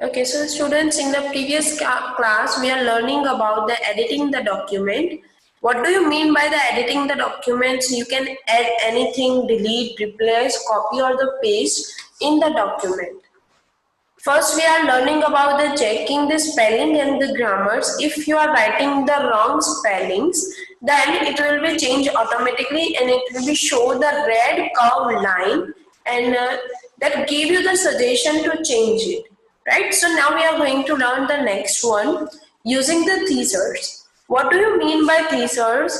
Okay, so students, in the previous class, we are learning about the editing the document. What do you mean by the editing the documents? You can add anything, delete, replace, copy or the paste in the document. First, we are learning about the checking the spelling and the grammars. If you are writing the wrong spellings, then it will be changed automatically and it will be show the red curved line, and that give you the suggestion to change it. Right? So now we are going to learn the next one using the thesaurus. What do you mean by thesaurus?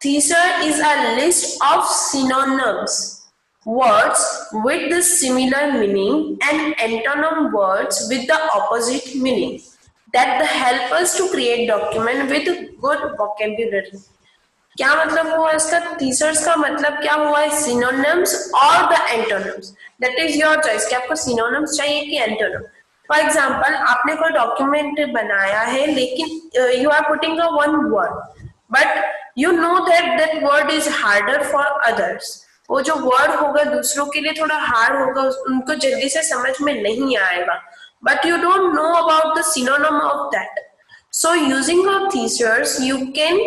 Thesaurus is a list of synonyms, words with the similar meaning, and antonym words with the opposite meaning that help us to create document with good vocabulary. क्या मतलब हुआ इसका? thesaurus का मतलब क्या हुआ है? synonyms और the antonyms. That is your choice कि आपको synonyms चाहिए कि antonym. For example, आपने कोई document बनाया है लेकिन you are putting a one word, but you know that word is harder for others. वो जो वर्ड होगा दूसरों के लिए थोड़ा हार्ड होगा, उनको जल्दी से समझ में नहीं आएगा, but you don't know about the synonym of that. So using a thesaurus, you can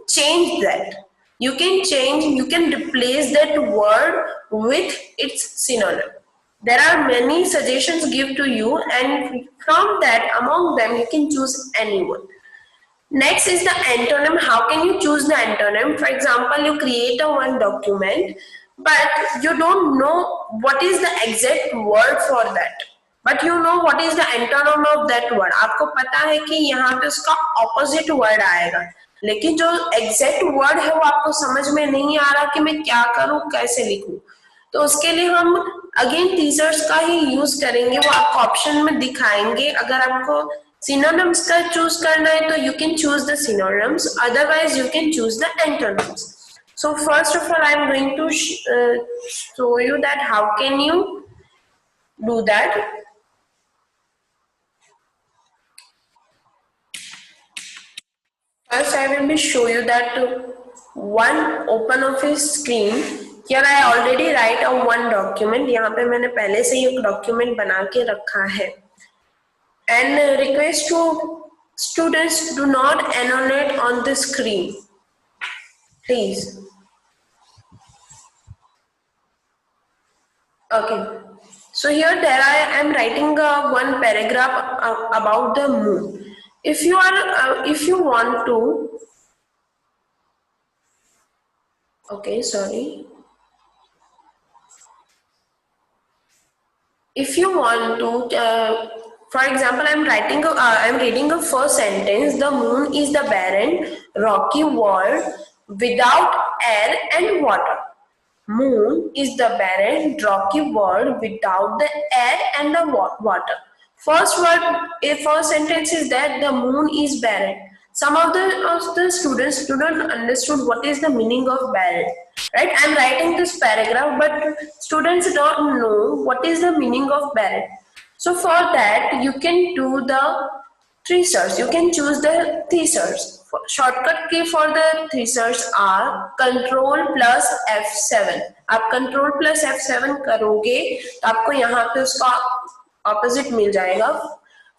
change that. You can replace that word with its synonym. There are many suggestions give to you, and from that, among them, you can choose anyone. Next is the antonym. How can you choose the antonym? For example, you create a one document, but you don't know what is the exact word for that. But you know what is the antonym of that word. आपको पता है कि यहाँ पे उसका opposite word आएगा, लेकिन जो exact word है वो आपको समझ में नहीं आ रहा कि मैं क्या करूँ, कैसे लिखूँ. तो उसके लिए हम अगेन thesaurus का ही यूज करेंगे. वो आपको ऑप्शन में दिखाएंगे. अगर आपको synonyms का चूज करना है तो you can choose the synonyms, otherwise you can choose the antonyms. So first of all, I am going to show you that how can you do that. First, I will be show you that one open office screen. Here I already write a one document. यहाँ पे मैंने पहले से ही एक document बना के रखा है. And request to students, do not annotate on the screen, please. Okay, so here there I am writing one paragraph about the moon. If you want to, okay, sorry. If you want to, for example, I'm reading a first sentence. The moon is the barren, rocky world without air and water. Moon is the barren, rocky world without the air and the water. First sentence is that the moon is barren. Some of the students do not understood what is the meaning of barren. Right? I'm writing this paragraph, but students don't know what is the meaning of barren. So for that, you can do the thesaurus. You can choose the thesaurus. Shortcut key for the thesaurus are Control plus F7. आप Control plus F7 करोगे तो आपको यहाँ पे उसका opposite मिल जाएगा.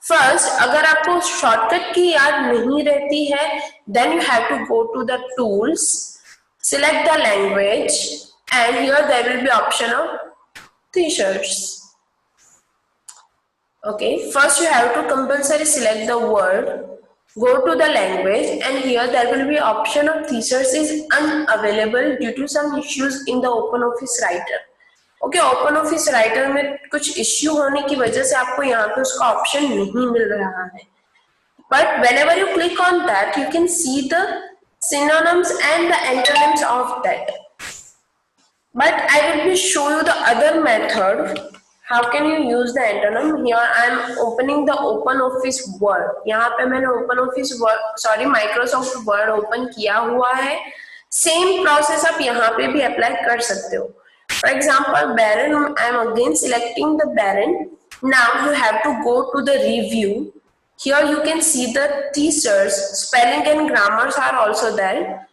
First, अगर आपको shortcut की याद नहीं रहती है, then you have to go to the tools, select the language, and here there will be option of thesaurus. Okay, first you have to compulsory select the word, go to the language, and here there will be option of thesaurus is unavailable due to some issues in the OpenOffice Writer. Okay, OpenOffice Writer में कुछ issue होने की वजह से आपको यहाँ पे उसका option नहीं मिल रहा है. But whenever you click on that, you can see the synonyms and the antonyms of that. But I will be show you the other method. How can you use the antonym? Here I am opening the OpenOffice Word. यहाँ पे मैंने OpenOffice Word, Microsoft Word open किया हुआ है. Same process आप यहाँ पे भी apply कर सकते हो. For example, barren. I am again selecting the barren. Now you have to go to the review. Here you can see the thesaurus. Spelling and grammars are also there.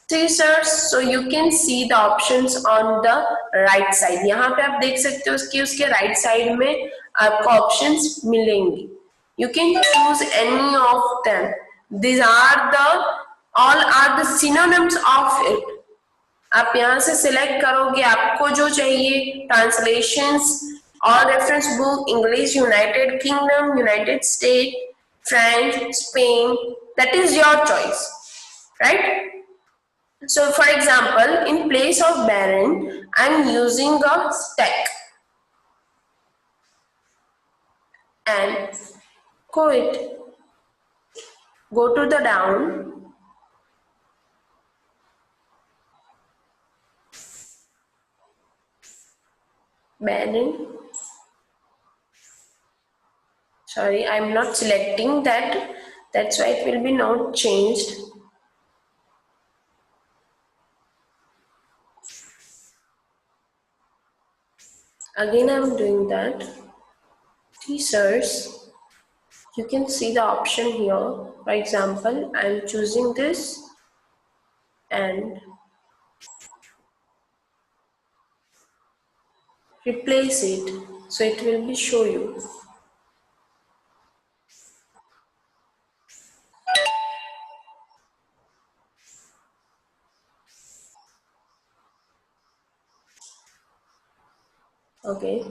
Thesaurus, so you can see the options on the right side. यहाँ पे आप देख सकते हो कि उसके right side में आपको options मिलेंगे. You can choose any of them. These are all are the synonyms of it. आप यहाँ से सिलेक्ट करोगे आपको जो चाहिए, ट्रांसलेशंस और reference book, English, United kingdom, United state, France, Spain, that is your choice, right? So for example, in place of Baron, I am using a stack and quit. Go to the down. Baron. Sorry, I am not selecting that. That's why it will be not changed. Again, I am doing that. Teasers. You can see the option here. For example, I am choosing this and replace it. So it will be show you. Okay.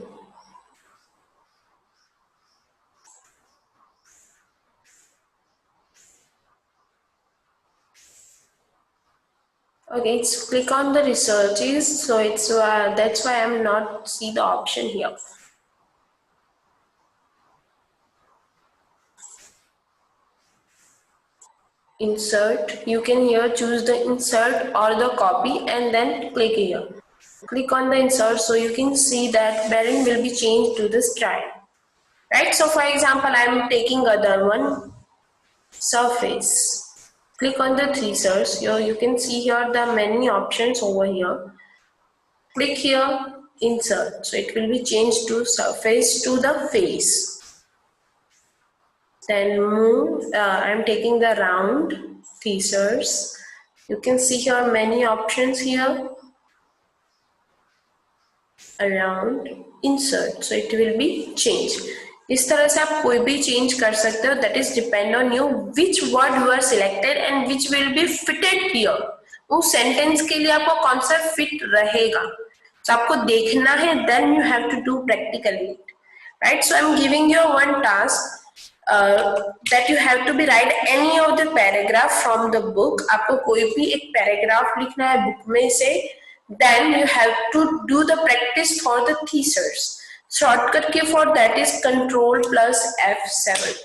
Okay, it's click on the researches, so it's that's why I'm not see the option here. Insert, you can here choose the insert or the copy and then click here. Click on the insert so you can see that bearing will be changed to the style. Right, so for example, I'm taking other one, surface. Click on the three search. Here you can see here the many options over here. Click here, insert. So it will be changed to surface to the face. Then move. I'm taking the round teasers. You can see here many options here. Around, insert. So it will be changed. इस तरह से आप कोई भी change कर सकते हो. That is depend on you which word you are selected and which will be fitted here. उस सेंटेंस के लिए आपको कौन सा फिट रहेगा, तो आपको देखना है. Then you have to do practically, right? So I'm giving you one task that you have to be write any of the paragraph from the book. आपको कोई भी एक पैराग्राफ लिखना है बुक में से. Then you have to do the practice for the thesis. Shortcut key for that is Control plus F7.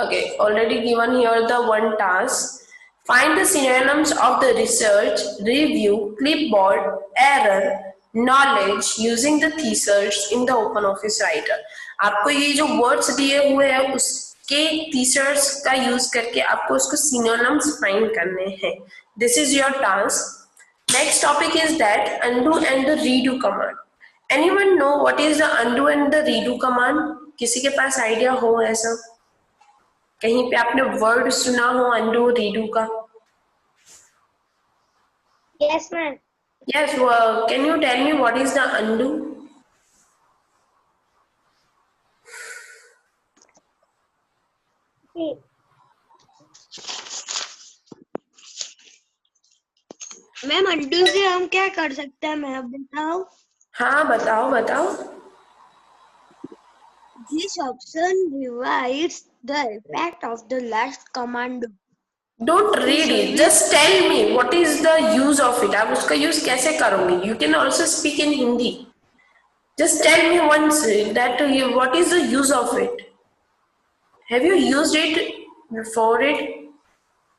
Okay, already given here the one task. Find the synonyms of the research, review, clipboard, error, knowledge using the thesis in the OpenOffice Writer. आपको ये जो words दिए हुए हैं उसके thesis का use करके आपको उसको synonyms find करने हैं. This is your task. Next topic is that undo and the redo command. Anyone know what is the undo and the redo command? किसी के पास idea हो ऐसा? कहीं पे आपने word सुना हो undo redo का? Yes, ma'am. Yes. Can you tell me what is the undo? Ma'am undo से हम क्या कर सकते हैं, मैं बताओ. हाँ बताओ बताओ. This option revives the effect of the last command. Don't read it. Just tell me what is the use of it. आप उसका use कैसे करोगे? You can also speak in Hindi. Just tell me once that what is the use of it. Have you used it before it?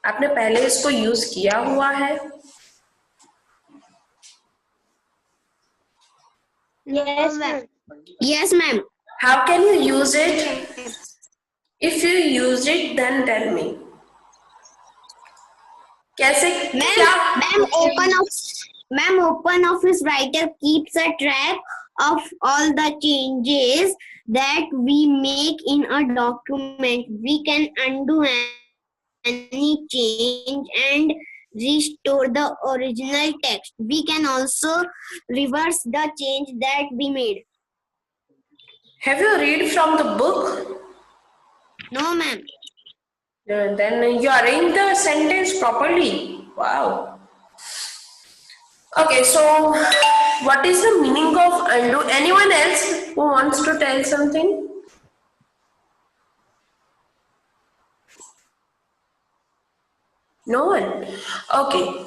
आपने पहले इसको use किया हुआ है? Yes, ma'am. Yes, ma'am. How can you use it? If you use it, then tell me. कैसे? Ma'am, OpenOffice Writer keeps a track of all the changes that we make in a document. We can undo any change and restore the original text. We can also reverse the change that we made. Have you read from the book? No, ma'am. Then you arrange the sentence properly. Wow. Okay, so what is the meaning of undo? Anyone else who wants to tell something? No one. Okay.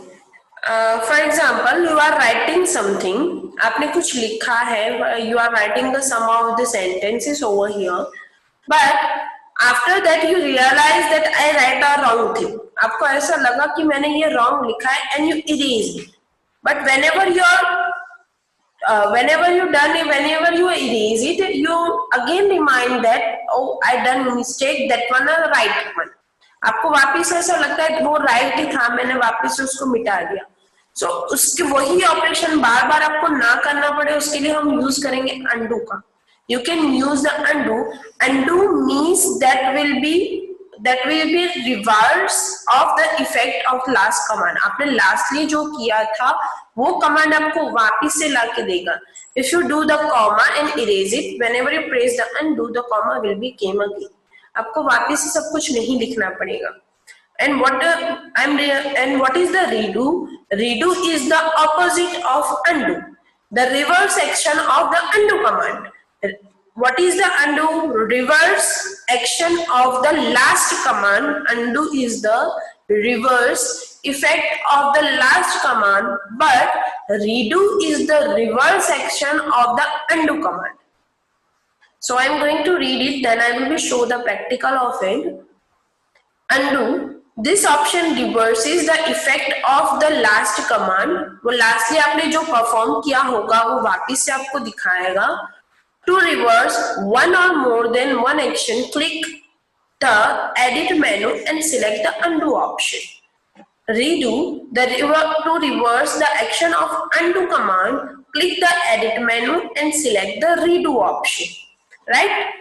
For example, you are writing something. आपने कुछ लिखा है. You are writing the sum of the sentences over here. But after that you realize that I write a wrong thing. आपको ऐसा लगा कि मैंने ये wrong लिखा है and you erase it. But whenever you whenever you erase it, you again remind that oh I done mistake, that one a right one. आपको वापस ऐसा लगता है वो राइट ही था, मैंने वापस उसको मिटा दिया. सो उसके वही ऑपरेशन बार बार आपको ना करना पड़े उसके लिए हम यूज करेंगे अनडू का. You can use the undo. Undo means that will be reverse of the effect of last command. आपने lastly जो किया था वो command आपको वापिस से लाके देगा. If you do the comma and erase it, whenever you press the undo, the comma will be came again. आपको वापिस से सब कुछ नहीं लिखना पड़ेगा. And what is the redo? Redo is the opposite of undo, the reverse action of the undo command. What is the undo? Reverse action of the last command. Undo is the reverse effect of the last command, but redo is the reverse action of the undo command. So I am going to read it, then I will show the practical of it. Undo. This option reverses the effect of the last command. वो lastly आपने जो perform किया होगा वो वापिस से आपको दिखाएगा. To reverse one or more than one action, click the edit menu and select the undo option. Redo. To reverse the action of undo command, click the edit menu and select the redo option. Right?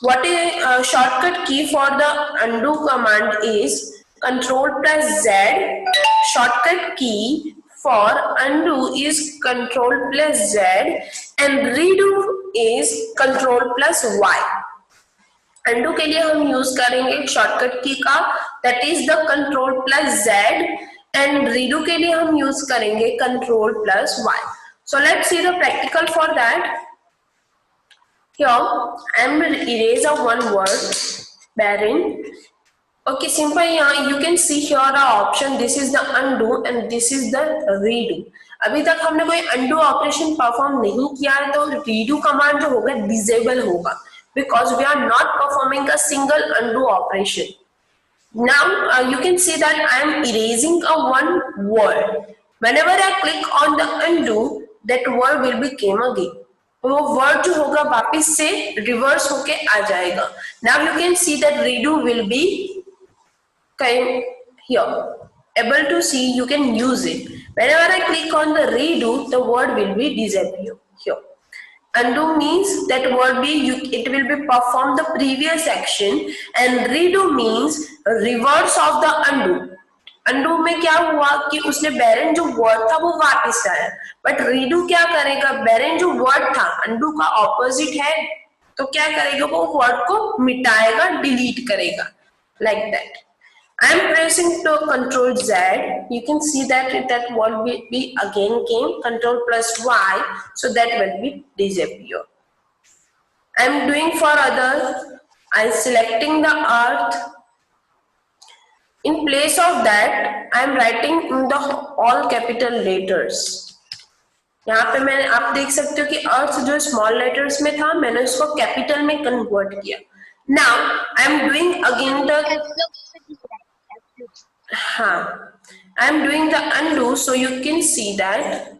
What is shortcut key for the undo command is Control plus Z. Shortcut key for undo is Control plus Z and redo is Control plus Y. Undo के लिए हम use करेंगे shortcut की का, that is the Control plus Z, and redo के लिए हम use करेंगे Control plus Y. So let's see the practical for that. Here I am erase of one word, barren. Okay, simple. You can see here a option. This is the undo and this is the redo. अभी तक हमने कोई undo operation perform नहीं किया है तो redo command जो होगा डिसेबल होगा, because we are not performing a single undo operation. Now you can see that I am erasing a one word. Whenever I click on the undo, that word will be came again. वो word जो होगा वापस से reverse होके आ जाएगा. Now you can see that redo will be came here. Able to see, you can use it. Whenever I click on the redo, the word will be disappear here. Undo means that word it will be perform the previous action, and redo means reverse of the undo. Undo में क्या हुआ कि उसने बैरन जो word था वो वापस आया, बट रीडू क्या करेगा, बैरन जो वर्ड था अनडू का ऑपोजिट है, तो क्या करेगा वो वर्ड को मिटाएगा, डिलीट करेगा, like that. I am pressing to Control Z. You can see that word will be again came Control plus Y, so that will be disappear. I am doing for other. I am selecting the earth. In place of that, I am writing in the all capital letters. यहाँ पे मैंने आप देख सकते हो कि अर्थ जो small letters में था मैंने उसको कैपिटल में कन्वर्ट किया. Now I am doing again the I am doing the undo, so you can see that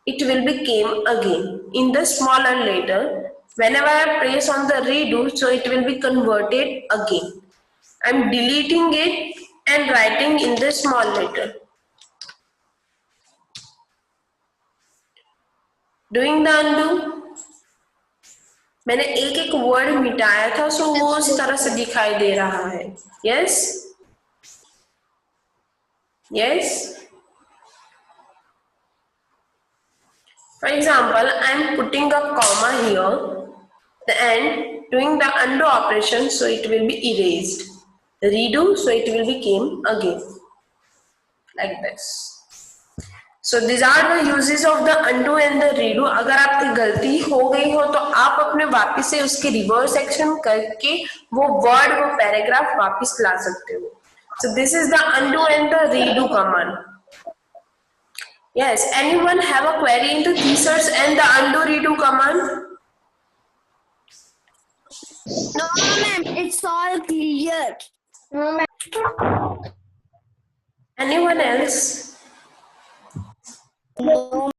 it will be came again in the smaller letter. Whenever I press on the redo, so it will be converted again. I am deleting it and writing in the small letter. Doing the undo. मैंने एक एक word मिटाया था, सो वो इस तरह से दिखाई दे रहा है. Yes? Yes? For example, I am putting a comma here. and doing the undo operation, so it will be erased. Redo, so it will become again, like this. So these are the uses of the undo and the redo. अगर आपकी गलती हो गई हो तो आप अपने वापस से उसके रिवर्स एक्शन करके वो वर्ड, वो पैराग्राफ वापस ला सकते हो. So this is the undo and the redo command. Yes, anyone have a query into thesaurus and the undo redo command? No, ma'am, it's all clear. No, ma'am. Anyone else? No,